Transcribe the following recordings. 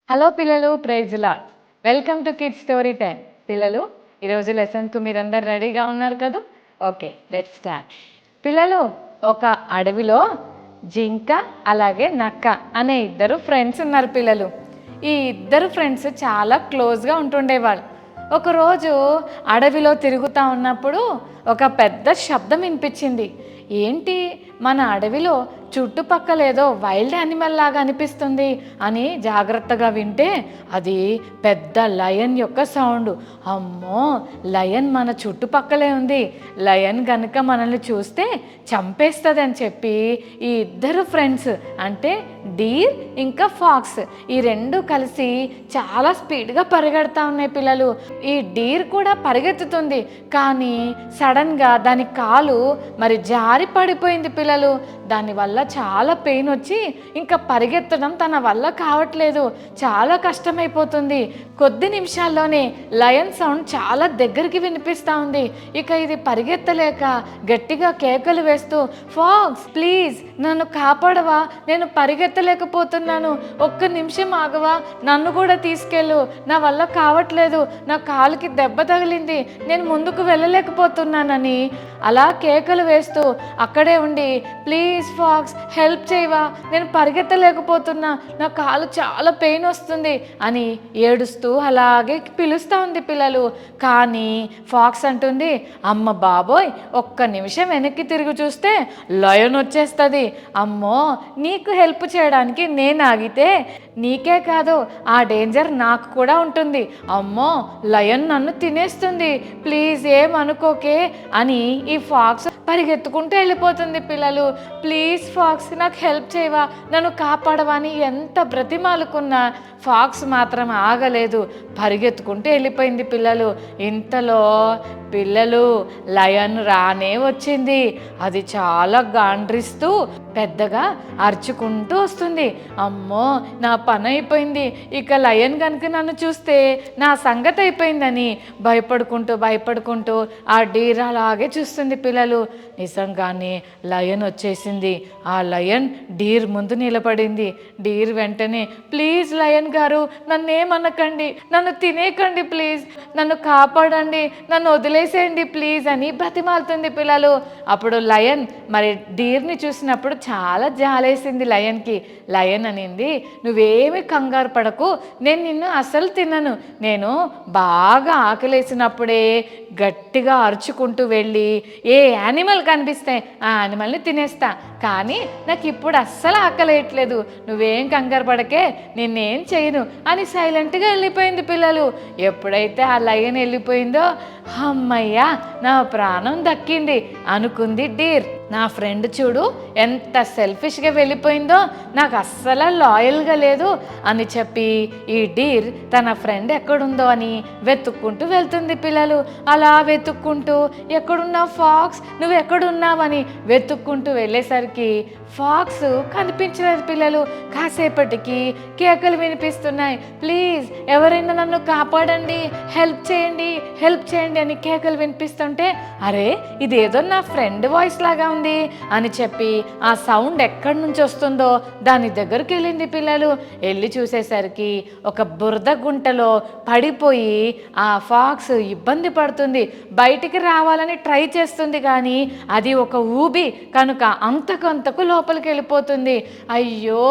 Hello పిల్లలు, praise lord. Welcome to kids story time. పిల్లలు, ఈరోజు లెసన్కు మీరందరు రెడీగా ఉన్నారు కదా? Okay, let's start. పిల్లలు, ఒక అడవిలో జింక అలాగే నక్క అనే ఇద్దరు ఫ్రెండ్స్ ఉన్నారు పిల్లలు. ఈ ఇద్దరు ఫ్రెండ్స్ చాలా క్లోజ్గా ఉంటుండేవాళ్ళు. ఒకరోజు అడవిలో తిరుగుతూ ఉన్నప్పుడు ఒక పెద్ద శబ్దం వినిపించింది. ఏంటి, మన అడవిలో చుట్టుపక్కల ఏదో వైల్డ్ యానిమల్ లాగా అనిపిస్తుంది అని జాగ్రత్తగా వింటే అది పెద్ద లయన్ యొక్క సౌండ్. అమ్మో, లయన్ మన చుట్టుపక్కలే ఉంది, లయన్ కనుక మనల్ని చూస్తే చంపేస్తుంది అని చెప్పి ఈ ఇద్దరు ఫ్రెండ్స్ అంటే డీర్ ఇంకా ఫాక్స్ ఈ రెండు కలిసి చాలా స్పీడ్గా పరిగెడతా ఉన్నాయి పిల్లలు. ఈ డీర్ కూడా పరిగెత్తుతుంది, కానీ సడన్గా దాని కాలు మరి జారి పడిపోయింది పిల్లలు. దానివల్ల చాలా పెయిన్ వచ్చి ఇంకా పరిగెత్తడం తన వల్ల కావట్లేదు, చాలా కష్టమైపోతుంది. కొద్ది నిమిషాల్లోనే లయన్ సౌండ్ చాలా దగ్గరికి వినిపిస్తూ ఉంది. ఇక ఇది పరిగెత్తలేక గట్టిగా కేకలు వేస్తూ, ఫాక్స్ ప్లీజ్ నన్ను కాపాడవా, నేను పరిగెత్తలేకపోతున్నాను, ఒక్క నిమిషం ఆగవా, నన్ను కూడా తీసుకెళ్ళు, నా వల్ల కావట్లేదు, నా కాలుకి దెబ్బ తగిలింది, నేను ముందుకు వెళ్ళలేకపోతున్నానని అలా కేకలు వేస్తూ అక్కడే ఉండి, ప్లీజ్ ఫాక్స్ హెల్ప్ చేయవా, నేను పరిగెత్తలేకపోతున్నా, నా కాలు చాలా పెయిన్ వస్తుంది అని ఏడుస్తూ అలాగే పిలుస్తూ ఉంది పిల్లలు. కానీ ఫాక్స్ అంటుంది, అమ్మ బాబోయ్, ఒక్క నిమిషం వెనక్కి తిరిగి చూస్తే లయన్ వచ్చేస్తుంది, అమ్మో నీకు హెల్ప్ చేయడానికి నేను ఆగితే నీకే కాదు ఆ డేంజర్ నాకు కూడా ఉంటుంది, అమ్మో లయన్ నన్ను తినేస్తుంది, ప్లీజ్ ఏమనుకోకే అని ఈ ఫాక్స్ పరిగెత్తుకుంటూ వెళ్ళిపోతుంది పిల్లలు. ప్లీజ్ ఫాక్స్ నాకు హెల్ప్ చేయవా, నన్ను కాపాడవా అని ఎంత బ్రతిమాలుకున్నా ఫాక్స్ మాత్రం ఆగలేదు, పరిగెత్తుకుంటూ వెళ్ళిపోయింది పిల్లలు. ఇంతలో పిల్లలు లయన్ రానే వచ్చింది. అది చాలా గాండ్రిస్తూ పెద్దగా అరుచుకుంటూ వస్తుంది. అమ్మో నా పని అయిపోయింది, ఇక లయన్ కనుక నన్ను చూస్తే నా సంగతి అయిపోయిందని భయపడుకుంటూ ఆ డీర్ అలాగే చూస్తుంది పిల్లలు. నిజంగానే లయన్ వచ్చేసింది. ఆ లయన్ డీర్ ముందు నిలబడింది. డీర్ వెంటనే, ప్లీజ్ లయన్ గారు నన్నేమనకండి, నన్ను తినేకండి, ప్లీజ్ నన్ను కాపాడండి, నన్ను వదిలేసేయండి ప్లీజ్ అని బ్రతిమాలుతుంది పిల్లలు. అప్పుడు లయన్ మరి డీర్ని చూసినప్పుడు చాలా జాలేసింది లయన్కి. లయన్ అనింది, నువ్వేమి కంగారు పడకు, నేను నిన్ను అసలు తినను, నేను బాగా ఆకలేసినప్పుడే గట్టిగా అరుచుకుంటూ వెళ్ళి ఏ యానిమల్ కనిపిస్తే ఆ యానిమల్ని తినేస్తా, కానీ నాకు ఇప్పుడు అస్సలు ఆకలేయట్లేదు, నువ్వేం కంగారు పడకే, నిన్నేం చేయను అని సైలెంట్గా వెళ్ళిపోయింది పిల్లలు. ఎప్పుడైతే ఆ లయన్ వెళ్ళిపోయిందో అమ్మయ్యా నా ప్రాణం దక్కింది అనుకుంది డీర్. నా ఫ్రెండ్ చూడు ఎంత సెల్ఫిష్గా వెళ్ళిపోయిందో, నాకు అస్సలు లాయల్గా లేదు అని చెప్పి ఈ డీర్ తన ఫ్రెండ్ ఎక్కడుందో అని వెతుక్కుంటూ వెళ్తుంది పిల్లలు. అలా వెతుక్కుంటూ ఎక్కడున్నావు ఫాక్స్, నువ్వు ఎక్కడున్నావని వెతుక్కుంటూ వెళ్ళేసరికి ఫాక్స్ కనిపించలేదు పిల్లలు. కాసేపటికి కేకలు వినిపిస్తున్నాయి, ప్లీజ్ ఎవరైనా నన్ను కాపాడండి, హెల్ప్ చేయండి అని కేకలు వినిపిస్తుంటే, అరే ఇదేదో నా ఫ్రెండ్ వాయిస్ లాగా ఉంది అని చెప్పి ఆ సౌండ్ ఎక్కడి నుంచి వస్తుందో దాని దగ్గరికి వెళ్ళింది పిల్లలు. వెళ్ళి చూసేసరికి ఒక బురద గుంటలో పడిపోయి ఆ ఫాక్స్ ఇబ్బంది పడుతుంది, బయటికి రావాలని ట్రై చేస్తుంది, కానీ అది ఒక ఊబి కనుక అంతకు లోపలికి వెళ్ళిపోతుంది. అయ్యో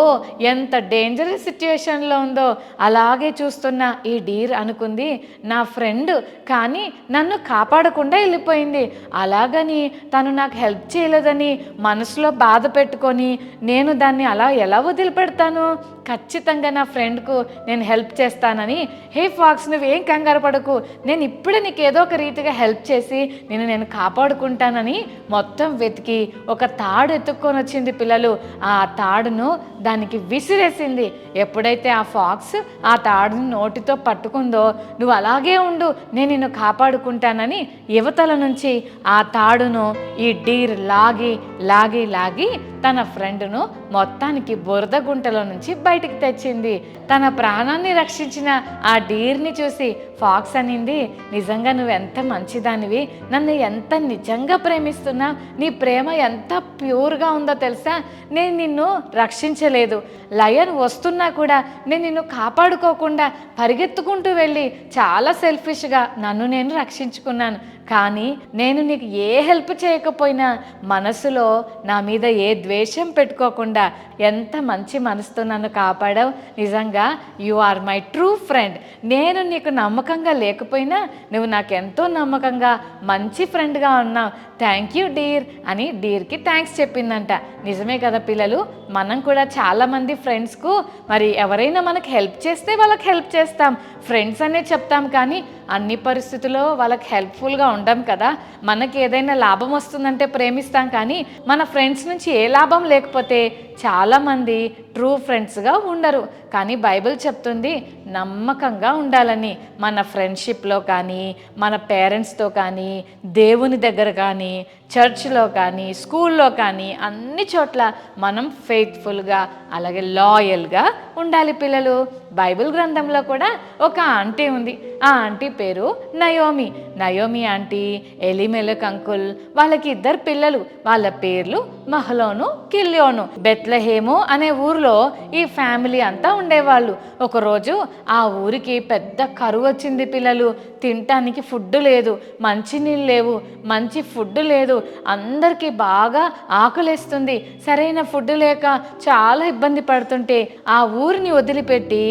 ఎంత డేంజరస్ సిచ్యుయేషన్లో ఉందో. అలాగే చూస్తున్న ఈ డీర్ అనుకుంది, నా ఫ్రెండ్ కానీ నన్ను కాపాడకుండా వెళ్ళిపోయింది, అలాగని తను నాకు హెల్ప్ చేయలేదని మనసులో బాధ పెట్టుకొని నేను దాన్ని అలా ఎలా వదిలిపెడతాను, ఖచ్చితంగా నా ఫ్రెండ్కు నేను హెల్ప్ చేస్తానని, హే ఫాక్స్ నువ్వేం కంగారు పడకు, నేను ఇప్పుడే నీకు ఏదో ఒక రీతిగా హెల్ప్ చేసి నేను కాపాడుకుంటానని మొత్తం వెతికి ఒక తాడు ఎత్తుక్కొని వచ్చింది పిల్లలు. ఆ తాడును దానికి విసిరేసింది. ఎప్పుడైతే ఆ ఫాక్స్ ఆ తాడును నోటితో పట్టుకుందో, నువ్వు అలాగే ఉండు నేను నిన్ను కాపాడుకుంటానని యువతల నుంచి ఆ తాడును ఈ డీర్ లాగి లాగి లాగి తన ఫ్రెండ్ను మొత్తానికి బురద గుంటలో నుంచి బయటికి తెచ్చింది. తన ప్రాణాన్ని రక్షించిన ఆ డీర్ని చూసి ఫాక్స్ అనింది, నిజంగా నువ్వెంత మంచిదానివి, నన్ను ఎంత నిజంగా ప్రేమిస్తున్నా, నీ ప్రేమ ఎంత ప్యూర్గా ఉందో తెలుసా, నేను నిన్ను రక్షించలేదు. లయన్ వస్తున్నా కూడా నేను నిన్ను కాపాడుకోకుండా పరిగెత్తుకుంటూ వెళ్ళి చాలా సెల్ఫిష్గా నన్ను నేను రక్షించుకున్నాను. కానీ నేను నీకు ఏ హెల్ప్ చేయకపోయినా మనసులో నా మీద ఏ ద్వేషం పెట్టుకోకుండా ఎంత మంచి మనసుతో నన్ను కాపాడావు. నిజంగా you are my true friend. నేను నీకు నమ్మకంగా లేకపోయినా నువ్వు నాకెంతో నమ్మకంగా మంచి ఫ్రెండ్గా ఉన్నావు. థ్యాంక్ యూ డీర్ అని డీర్కి థ్యాంక్స్ చెప్పిందంట. నిజమే కదా పిల్లలు, మనం కూడా చాలామంది ఫ్రెండ్స్కు మరి ఎవరైనా మనకు హెల్ప్ చేస్తే వాళ్ళకి హెల్ప్ చేస్తాం, ఫ్రెండ్స్ అనే చెప్తాం, కానీ అన్ని పరిస్థితుల్లో వాళ్ళకి హెల్ప్ఫుల్గా ఉండం కదా. మనకి ఏదైనా లాభం వస్తుందంటే ప్రేమిస్తాం, కానీ మన ఫ్రెండ్స్ నుంచి ఏ లాభం లేకపోతే చాలామంది ట్రూ ఫ్రెండ్స్గా ఉండరు. కానీ బైబిల్ చెప్తుంది నమ్మకంగా ఉండాలని. మన ఫ్రెండ్షిప్లో కానీ, మన పేరెంట్స్తో కానీ, దేవుని దగ్గర కానీ, చర్చ్లో కానీ, స్కూల్లో కానీ, అన్ని చోట్ల మనం ఫెయిత్ఫుల్గా అలాగే లాయల్గా ఉండాలి పిల్లలు. బైబిల్ గ్రంథంలో కూడా ఒక ఆంటీ ఉంది. ఆ ఆంటీ పేరు Naomi. Naomi aunty, Elimelech uncle, వాళ్ళకి 2 పిల్లలు. వాళ్ళ పేర్లు మహలోను, కిల్యోను. బెత్లెహేము అనే ఊరిలో ఈ ఫ్యామిలీ అంతా ఉండేవాళ్ళు. ఒకరోజు ఆ ఊరికి పెద్ద కరువు వచ్చింది పిల్లలు. తినటానికి ఫుడ్ లేదు, మంచినీళ్ళు లేవు, మంచి ఫుడ్ లేదు. అందరికీ బాగా ఆకలేస్తుంది. సరైన ఫుడ్ లేక చాలా ఇబ్బంది పడుతుంటే ఆ ఊరిని వదిలిపెట్టి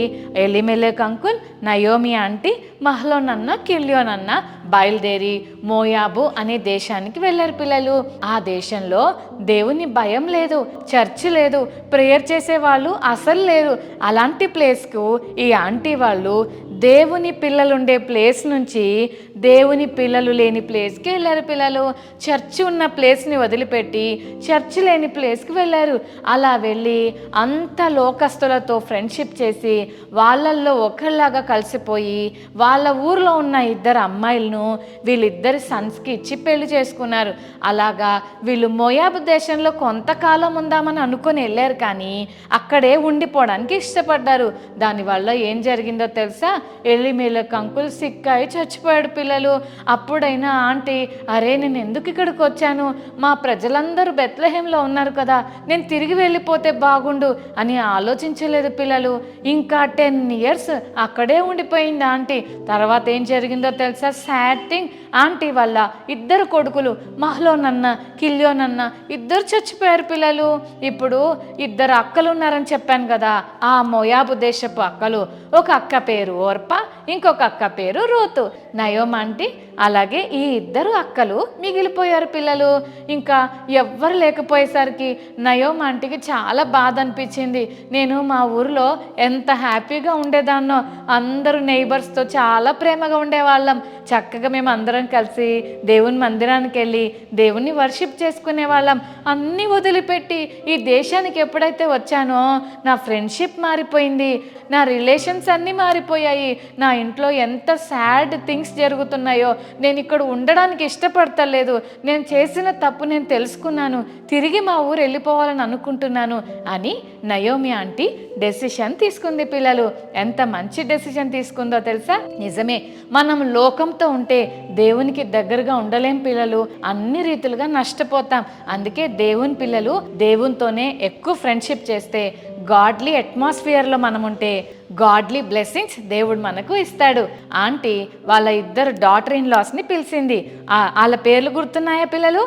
ఎలిమెలెక్ అంకుల్, నయోమి ఆంటీ, మహలోనన్న, కిల్యోనన్న బయలుదేరి మోయాబు అనే దేశానికి వెళ్ళారు పిల్లలు. ఆ దేశంలో దేవుని భయం లేదు, చర్చ్ లేదు, ప్రేయర్ చేసేవాళ్ళు అసలు లేరు. అలాంటి ప్లేస్కు ఈ ఆంటీ వాళ్ళు దేవుని పిల్లలు ఉండే ప్లేస్ నుంచి దేవుని పిల్లలు లేని ప్లేస్కి వెళ్ళారు పిల్లలు. చర్చ్ ఉన్న ప్లేస్ని వదిలిపెట్టి చర్చ్ లేని ప్లేస్కి వెళ్ళారు. అలా వెళ్ళి అంత లోకస్తులతో ఫ్రెండ్షిప్ చేసి వాళ్ళల్లో ఒకళ్ళలాగా కలిసిపోయి వాళ్ళ ఊర్లో ఉన్న 2 అమ్మాయిలను వీళ్ళిద్దరి సన్స్కి ఇచ్చి పెళ్లి చేసుకున్నారు. అలాగా వీళ్ళు మోయాబు దేశంలో కొంతకాలం ఉందామని అనుకొని వెళ్ళారు, కానీ అక్కడే ఉండిపోవడానికి ఇష్టపడ్డారు. దానివల్ల ఏం జరిగిందో తెలుసా, ఎలిమెలెక్ అంకుల్ సిక్ అయి చచ్చిపోయాడు పిల్లలు. అప్పుడైనా ఆంటీ, అరే నేను ఎందుకు ఇక్కడికి వచ్చాను, మా ప్రజలందరూ బెత్లెహేంలో ఉన్నారు కదా, నేను తిరిగి వెళ్ళిపోతే బాగుండు అని ఆలోచించలేదు పిల్లలు. ఇంకా 10 years అక్కడే ఉండిపోయింది ఆంటీ. తర్వాత ఏం జరిగిందో తెలుసా, సాడ్ థింగ్, ఆంటీ వల్ల 2 కొడుకులు మహలోనన్న, కిల్యోనన్న 2 చచ్చిపోయారు పిల్లలు. ఇప్పుడు 2 అక్కలు ఉన్నారని చెప్పాను కదా, ఆ మోయాబు దేశపు అక్కలు. ఒక అక్క పేరు ఓర్పా, ఇంకొక అక్క పేరు రూతు. నయోమి ఆంటీ అలాగే ఈ 2 అక్కలు మిగిలిపోయారు పిల్లలు. ఇంకా ఎవ్వరు లేకపోయేసరికి నయోమి ఆంటీకి చాలా బాధ అనిపించింది. నేను మా ఊరిలో ఎంత హ్యాపీగా ఉండేదాన్నో, అందరూ నైబర్స్తో చాలా ప్రేమగా ఉండేవాళ్ళం. చక్కగా మేము అందరం కలిసి దేవుని మందిరానికి వెళ్ళి దేవుణ్ణి వర్షిప్ చేసుకునే వాళ్ళం. అన్నీ వదిలిపెట్టి ఈ దేశానికి ఎప్పుడైతే వచ్చానో నా ఫ్రెండ్షిప్ మారిపోయింది, నా రిలేషన్స్ అన్నీ మారిపోయాయి, నా ఇంట్లో ఎంత సాడ్ థింగ్స్ జరుగుతున్నాయో, నేను ఇక్కడ ఉండడానికి ఇష్టపడతలేదు, నేను చేసిన తప్పు నేను తెలుసుకున్నాను, తిరిగి మా ఊరు వెళ్ళిపోవాలని అనుకుంటున్నాను అని నయోమి ఆంటీ డెసిషన్ తీసుకుంది పిల్లలు. ఎంత మంచి డెసిషన్ తీసుకుందో తెలుసా. నిజమే, మనం లోకంతో ఉంటే దేవునికి దగ్గరగా ఉండలేం పిల్లలు, అన్ని రీతులుగా నష్టపోతాం. అందుకే దేవుని పిల్లలు దేవునితోనే ఎక్కువ ఫ్రెండ్షిప్ చేస్తే, గాడ్లీ అట్మాస్ఫియర్లో మనం ఉంటే గాడ్లీ బ్లెస్సింగ్స్ దేవుడు మనకు ఇస్తాడు. ఆంటీ వాళ్ళ 2 డాటర్ ఇన్ లాస్ని పిలిచింది. వాళ్ళ పేర్లు గుర్తున్నాయా పిల్లలు?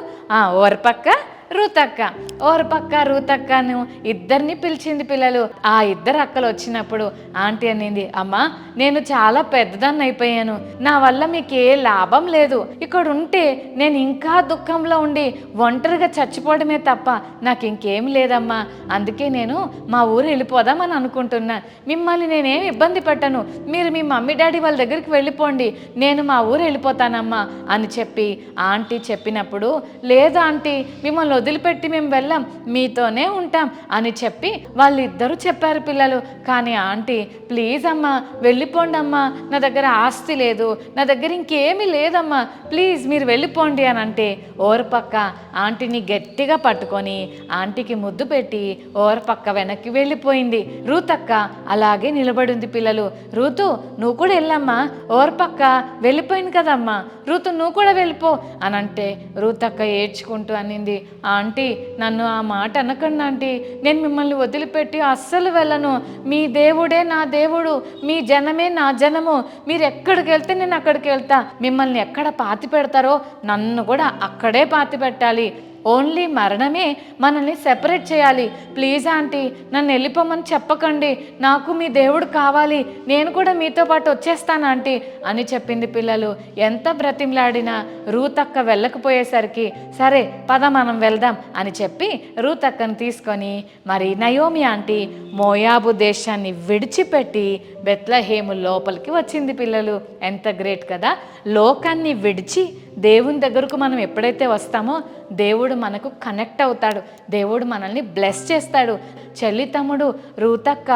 ఓర్పక్క, రూతక్క. ఓర్పక్క, రూతక్కను 2 పిలిచింది పిల్లలు. ఆ 2 అక్కలు వచ్చినప్పుడు ఆంటీ అనింది, అమ్మా నేను చాలా పెద్దదాన్ని అయిపోయాను, నా వల్ల మీకు ఏ లాభం లేదు, ఇక్కడ ఉంటే నేను ఇంకా దుఃఖంలో ఉండి ఒంటరిగా చచ్చిపోవడమే తప్ప నాకు ఇంకేం లేదమ్మా, అందుకే నేను మా ఊరు వెళ్ళిపోదామని అనుకుంటున్నా, మిమ్మల్ని నేనేం ఇబ్బంది పెట్టను, మీరు మీ మమ్మీ డాడీ వాళ్ళ దగ్గరికి వెళ్ళిపోండి, నేను మా ఊరు వెళ్ళిపోతానమ్మా అని చెప్పి ఆంటీ చెప్పినప్పుడు, లేదా ఆంటీ మిమ్మల్ని వదిలిపెట్టి మేము వెళ్ళాం, మీతోనే ఉంటాం అని చెప్పి వాళ్ళిద్దరూ చెప్పారు పిల్లలు. కానీ ఆంటీ ప్లీజ్ అమ్మా వెళ్ళిపోండి అమ్మా, నా దగ్గర ఆస్తి లేదు, నా దగ్గర ఇంకేమీ లేదమ్మా, ప్లీజ్ మీరు వెళ్ళిపోండి అని అంటే ఓరపక్క ఆంటీని గట్టిగా పట్టుకొని ఆంటీకి ముద్దు పెట్టి ఓరపక్క వెనక్కి వెళ్ళిపోయింది. రూతక్క అలాగే నిలబడింది పిల్లలు. రూతు నువ్వు కూడా వెళ్ళమ్మా, ఓరపక్క వెళ్ళిపోయింది కదమ్మా, రూతు నువ్వు కూడా వెళ్ళిపో అని అంటే రూతక్క ఏడ్చుకుంటూ అనింది, ఆంటీ నన్ను ఆ మాట అనకండి ఆంటీ, నేను మిమ్మల్ని వదిలిపెట్టి అస్సలు వెళ్ళను, మీ దేవుడే నా దేవుడు, మీ జనమే నా జనము, మీరు ఎక్కడికి వెళ్తే నేను అక్కడికి వెళ్తా, మిమ్మల్ని ఎక్కడ పాతి పెడతారో నన్ను కూడా అక్కడే పాతి పెట్టాలి, ఓన్లీ మరణమే మనల్ని సెపరేట్ చేయాలి, ప్లీజ్ ఆంటీ నన్ను వెళ్ళిపోమని చెప్పకండి, నాకు మీ దేవుడు కావాలి, నేను కూడా మీతో పాటు వచ్చేస్తాను ఆంటీ అని చెప్పింది పిల్లలు. ఎంత బ్రతిమలాడినా రూతక్క వెళ్ళకపోయేసరికి సరే పద మనం వెళ్దాం అని చెప్పి రూతక్కను తీసుకొని మరి నయోమి ఆంటీ మోయాబు దేశాన్ని విడిచిపెట్టి బెత్లెహేము లోపలికి వచ్చింది పిల్లలు. ఎంత గ్రేట్ కదా, లోకాన్ని విడిచి దేవుని దగ్గరకు మనం ఎప్పుడైతే వస్తామో దేవుడు మనకు కనెక్ట్ అవుతాడు, దేవుడు మనల్ని బ్లెస్ చేస్తాడు. చెల్లి తమ్ముడు రూతక్క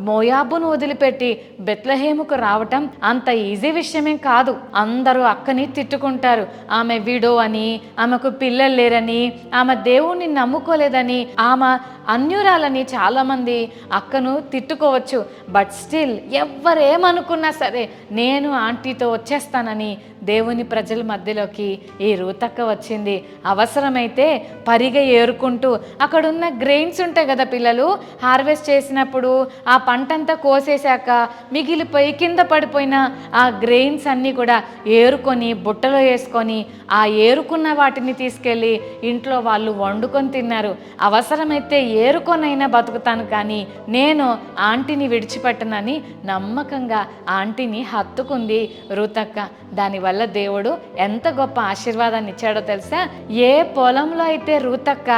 మోయాబును వదిలిపెట్టి బెత్లెహేముకు రావటం అంత ఈజీ విషయమే కాదు. అందరూ అక్కని తిట్టుకుంటారు, ఆమె విడో అని, ఆమెకు పిల్లలు లేరని, ఆమె దేవుణ్ణి నమ్ముకోలేదని, ఆమె అన్యురాలని చాలామంది అక్కను తిట్టుకోవచ్చు. బట్ స్టిల్ ఎవరేమనుకున్నా సరే నేను ఆంటీతో వచ్చేస్తానని దేవుని ప్రజల మధ్యలోకి ఈ రూతక్క వచ్చింది. అవసరమైతే పరిగె ఏరుకుంటూ అక్కడున్న గ్రెయిన్స్ ఉంటాయి కదా పిల్లలు, హార్వెస్ట్ చేసినప్పుడు ఆ పంటంతా కోసేశాక మిగిలిపోయి కింద పడిపోయిన ఆ గ్రెయిన్స్ అన్నీ కూడా ఏరుకొని బుట్టలో వేసుకొని ఆ ఏరుకున్న వాటిని తీసుకెళ్ళి ఇంట్లో వాళ్ళు వండుకొని తిన్నారు. అవసరమైతే ఏరుకొనైనా బతుకుతాను కానీ నేను ఆంటీని విడిచిపెట్టనని నమ్మకంగా ఆంటీని హత్తుకుంది రూతక్క. దానివల్ల దేవుడు ఎంత గొప్ప ఆశీర్వాదాన్ని ఇచ్చాడో తెలుసా? ఏ పొలంలో అయితే రూతక్క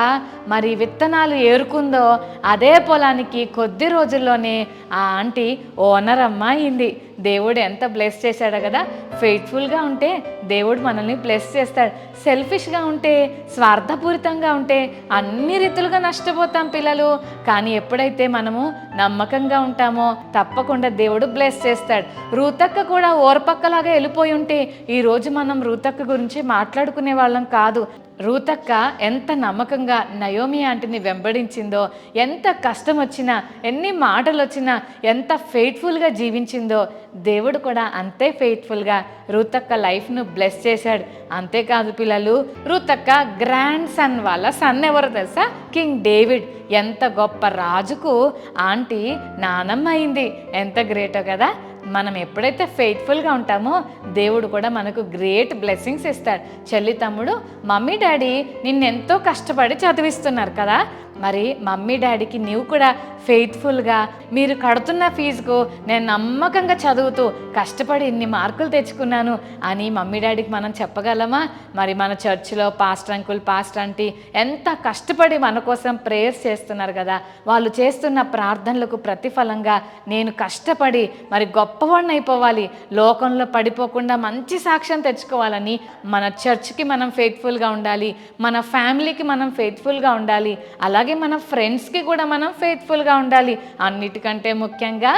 మరి విత్తనాలు ఏరుకుందో అదే పొలానికి కొద్ది రోజుల్లోనే ఆ ఆంటీ ఓనర్ అమ్మ అయింది. దేవుడు ఎంత బ్లెస్ చేశాడో కదా. ఫెయిత్ఫుల్గా ఉంటే దేవుడు మనల్ని బ్లెస్ చేస్తాడు. సెల్ఫిష్గా ఉంటే, స్వార్థపూరితంగా ఉంటే అన్ని రీతులుగా నష్టపోతాం పిల్లలు. కానీ ఎప్పుడైతే మనము నమ్మకంగా ఉంటామో తప్పకుండా దేవుడు బ్లెస్ చేస్తాడు. రూతక్క కూడా ఓర్పక్కలాగా వెళ్ళిపోయి ఉంటే ఈరోజు మనం రూతక్క గురించి మాట్లాడుకునే వాళ్ళం కాదు. రూతక్క ఎంత నమ్మకంగా నయోమి ఆంటీని వెంబడించిందో, ఎంత కష్టం వచ్చినా, ఎన్ని మాటలు వచ్చినా ఎంత ఫెయిత్ఫుల్గా జీవించిందో దేవుడు కూడా అంతే ఫెయిత్ఫుల్గా రూతక్క లైఫ్ను బ్లెస్ చేశాడు. అంతేకాదు పిల్లలు, రూతక్క గ్రాండ్ సన్ వాళ్ళ సన్ ఎవరో తెలుసా? King David. ఎంత గొప్ప రాజుకు ఆంటీ నానమ్మ అయింది. ఎంత గ్రేటో కదా. మనం ఎప్పుడైతే ఫెయిత్ఫుల్గా ఉంటామో దేవుడు కూడా మనకు గ్రేట్ బ్లెస్సింగ్స్ ఇస్తాడు. చెల్లి తమ్ముడు, మమ్మీ డాడీ నిన్నెంతో కష్టపడి చదివిస్తున్నారు కదా, మరి మమ్మీ డాడీకి నీవు కూడా ఫెయిత్ఫుల్గా మీరు కడుతున్న ఫీజుకు నేను నమ్మకంగా చదువుతూ కష్టపడి ఇన్ని మార్కులు తెచ్చుకున్నాను అని మమ్మీ డాడీకి మనం చెప్పగలమా? మరి మన చర్చిలో పాస్టర్ అంకుల్, పాస్టర్ ఆంటీ ఎంత కష్టపడి మన కోసం ప్రేయర్స్ చేస్తున్నారు కదా. వాళ్ళు చేస్తున్న ప్రార్థనలకు ప్రతిఫలంగా నేను కష్టపడి మరి గొప్పవాడిని అయిపోవాలి, లోకంలో పడిపోకుండా మంచి సాక్ష్యం తెచ్చుకోవాలని మన చర్చ్కి మనం ఫెయిత్ఫుల్గా ఉండాలి, మన ఫ్యామిలీకి మనం ఫెయిత్ఫుల్గా ఉండాలి, అలాగే మన ఫ్రెండ్స్కి కూడా మనం ఫెయిత్ఫుల్గా ఉండాలి. అన్నిటికంటే ముఖ్యంగా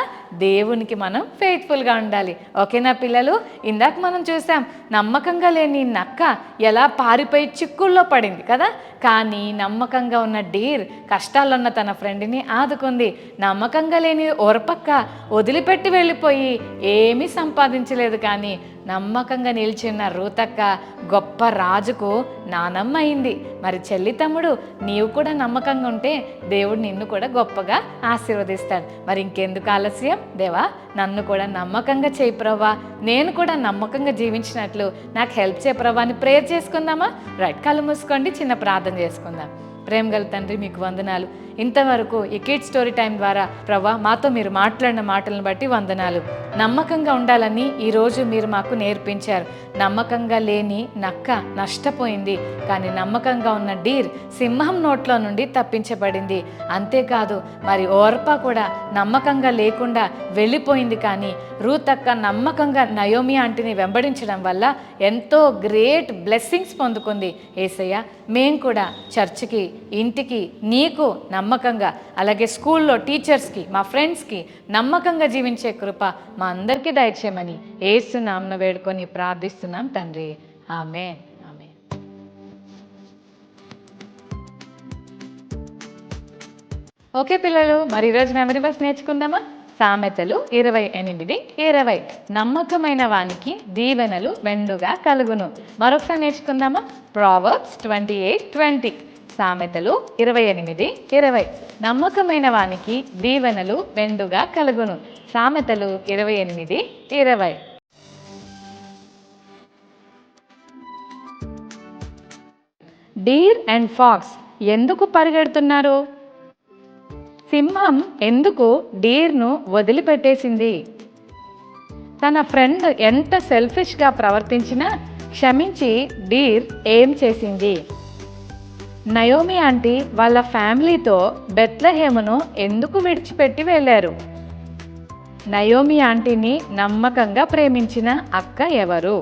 దేవునికి మనం ఫెయిత్ఫుల్గా ఉండాలి. ఓకేనా పిల్లలు? ఇందాక మనం చూసాం నమ్మకంగా లేని నక్క ఎలా పారిపోయి చిక్కుల్లో పడింది కదా. కానీ నమ్మకంగా ఉన్న డీర్ కష్టాల్లో ఉన్న తన ఫ్రెండ్ని ఆదుకుంది. నమ్మకంగా లేని ఓర్పక్క వదిలిపెట్టి వెళ్ళిపోయి ఏమీ సంపాదించలేదు, కానీ నమ్మకంగా నిలిచిన రూతక్క గొప్ప రాజుకు నానమ్మ అయింది. మరి చెల్లి తమ్ముడు, నీవు కూడా నమ్మకంగా ఉంటే దేవుడు నిన్ను కూడా గొప్పగా ఆశీర్వదిస్తాడు. మరి ఇంకెందుకు ఆలస్యం? దేవా నన్ను కూడా నమ్మకంగా చేయి ప్రభా, నేను కూడా నమ్మకంగా జీవించినట్లు నాకు హెల్ప్ చేయ ప్రభా అని ప్రేయర్ చేసుకుందామా? రైట్, కళ్ళు మూసుకోండి, చిన్న ప్రార్థన చేసుకుందాం. ప్రేమ గల తండ్రి మీకు వందనాలు. ఇంతవరకు ఈ కిడ్స్ స్టోరీ టైం ద్వారా ప్రభా మాతో మీరు మాట్లాడిన మాటలను బట్టి వందనాలు. నమ్మకంగా ఉండాలని ఈరోజు మీరు మాకు నేర్పించారు. నమ్మకంగా లేని నక్క నష్టపోయింది, కానీ నమ్మకంగా ఉన్న డీర్ సింహం నోట్లో నుండి తప్పించబడింది. అంతేకాదు మరి ఓర్పా కూడా నమ్మకంగా లేకుండా వెళ్ళిపోయింది, కానీ రూత్ అక్క నమ్మకంగా నయోమి ఆంటీని వెంబడించడం వల్ల ఎంతో గ్రేట్ బ్లెస్సింగ్స్ పొందుకుంది. యేసయ్య, మేము కూడా చర్చికి, ఇంటికి నీకు నమ్మకంగా, అలాగే స్కూల్లో టీచర్స్కి, మా ఫ్రెండ్స్కి నమ్మకంగా జీవించే కృప మా అందరికీ దయచేయమని యేసు నామమున వేడుకొని ప్రార్థిస్తున్నాం తండ్రి. ఆమేన్. ఆమేన్. ఓకే పిల్లలు, మరి ఈరోజు మెమరీ బస్ నేర్చుకుందామా? సామెతలు 28:20. నమ్మకమైన వానికి దీవెనలు మెండుగా కలుగును. మరొకసారి నేర్చుకుందామా? ప్రావర్బ్స్ 28:20. సామెతలు 28:20. నమ్మకమైన వానికి దీవెనలు మెండుగా కలుగును. సామెతలు 28:20. డీర్ అండ్ ఫాక్స్ ఎందుకు పరిగెడుతున్నారు? సింహం ఎందుకు డీర్ను వదిలిపెట్టేసింది? తన ఫ్రెండ్ ఎంత సెల్ఫిష్గా ప్రవర్తించినా క్షమించి డీర్ ఏం చేసింది? నయోమి ఆంటీ వాళ్ళ ఫ్యామిలీతో బెత్లెహేమును ఎందుకు విడిచిపెట్టి వెళ్ళారు? నయోమి ఆంటీని నమ్మకంగా ప్రేమించిన అక్క ఎవరు?